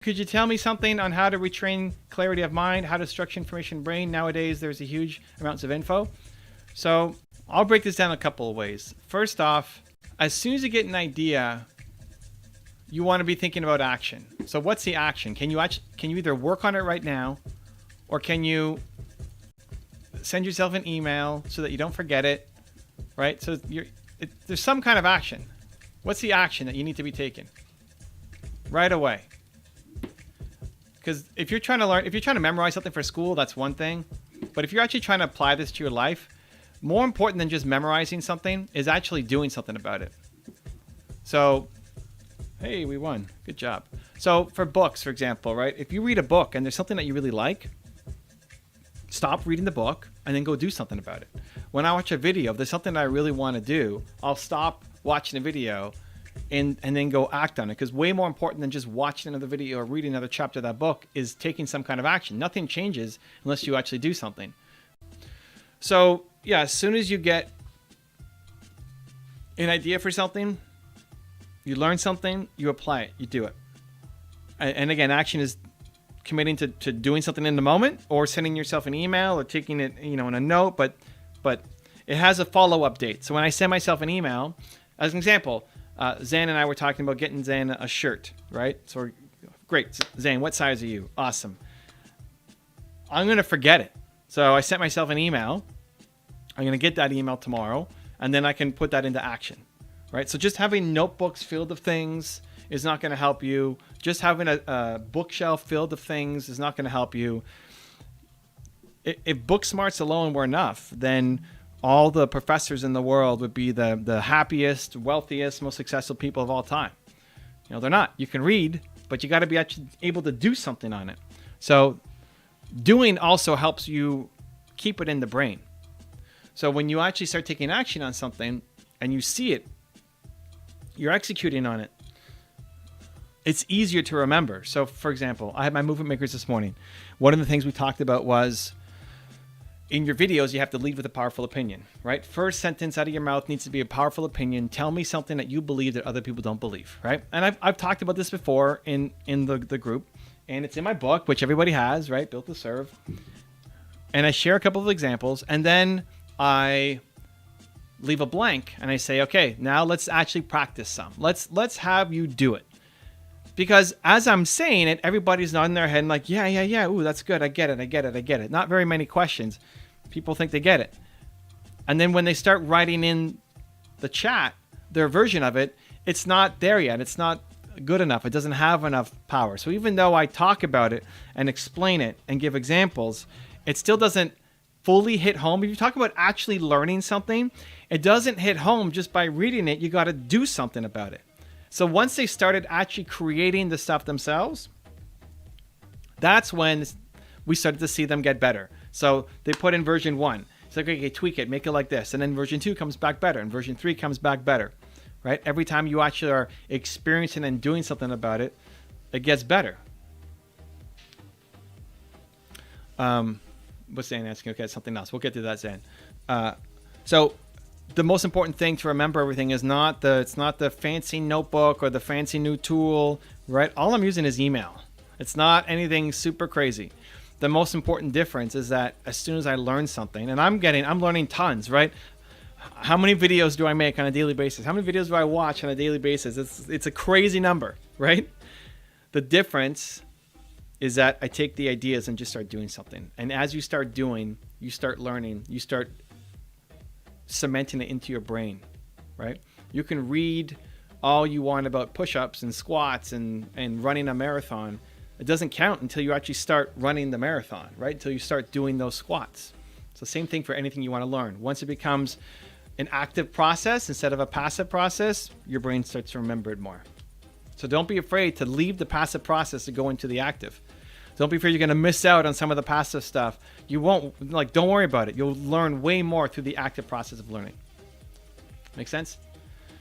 Could you tell me something on how to retrain clarity of mind, how to structure information brain? Nowadays, there's a huge amounts of info. So I'll break this down a couple of ways. First off, as soon as you get an idea, you want to be thinking about action. So what's the action? Can you either work on it right now, or can you send yourself an email so that you don't forget it, right? So there's some kind of action. What's the action that you need to be taking right away? Because if you're trying to memorize something for school, that's one thing. But if you're actually trying to apply this to your life, more important than just memorizing something is actually doing something about it. So, hey, we won. Good job. So for books, for example, right? If you read a book and there's something that you really like, stop reading the book and then go do something about it. When I watch a video, if there's something that I really want to do, I'll stop watching the video and then go act on it. Because way more important than just watching another video or reading another chapter of that book is taking some kind of action. Nothing changes unless you actually do something. So yeah, as soon as you get an idea for something, you learn something, you apply it, you do it. And again, action is committing to doing something in the moment, or sending yourself an email, or taking it, in a note, but it has a follow-up date. So when I send myself an email, as an example, Zayn and I were talking about getting Zayn a shirt, right? So great, Zayn, what size are you? Awesome. I'm going to forget it. So I sent myself an email. I'm going to get that email tomorrow, and then I can put that into action, right? So just having notebooks filled of things is not going to help you. Just having a bookshelf filled of things is not going to help you. If book smarts alone were enough, then all the professors in the world would be the happiest, wealthiest, most successful people of all time. They're not. You can read, but you got to be actually able to do something on it. So doing also helps you keep it in the brain. So when you actually start taking action on something and you see it, you're executing on it, it's easier to remember. So for example, I had my movement makers this morning. One of the things we talked about was, in your videos, you have to lead with a powerful opinion, right? First sentence out of your mouth needs to be a powerful opinion. Tell me something that you believe that other people don't believe, right? And I've talked about this before in the group, and it's in my book, which everybody has, right? Built to Serve. And I share a couple of examples, and then I leave a blank, and I say, okay, now let's actually practice some. Let's have you do it. Because as I'm saying it, everybody's nodding their head and like, yeah. Ooh, that's good. I get it. Not very many questions. People think they get it. And then when they start writing in the chat, their version of it, it's not there yet. It's not good enough. It doesn't have enough power. So even though I talk about it and explain it and give examples, it still doesn't fully hit home. If you talk about actually learning something, it doesn't hit home just by reading it. You got to do something about it. So once they started actually creating the stuff themselves, that's when we started to see them get better. So they put in version 1. It's like, okay, tweak it, make it like this. And then version 2 comes back better, and version 3 comes back better, right? Every time you actually are experiencing and doing something about it, it gets better. What's Zayn asking? Okay, it's something else. We'll get to that, Zayn. So the most important thing to remember everything is it's not the fancy notebook or the fancy new tool, right? All I'm using is email. It's not anything super crazy. The most important difference is that as soon as I learn something, and I'm learning tons, right? How many videos do I make on a daily basis? How many videos do I watch on a daily basis? It's a crazy number, right? The difference is that I take the ideas and just start doing something. And as you start doing, you start learning, you start cementing it into your brain, right? You can read all you want about push-ups and squats and running a marathon. It doesn't count until you actually start running the marathon, right? Until you start doing those squats. So same thing for anything you want to learn. Once it becomes an active process instead of a passive process, your brain starts to remember it more. So don't be afraid to leave the passive process to go into the active. Don't be afraid you're going to miss out on some of the passive stuff. You won't, don't worry about it. You'll learn way more through the active process of learning. Make sense?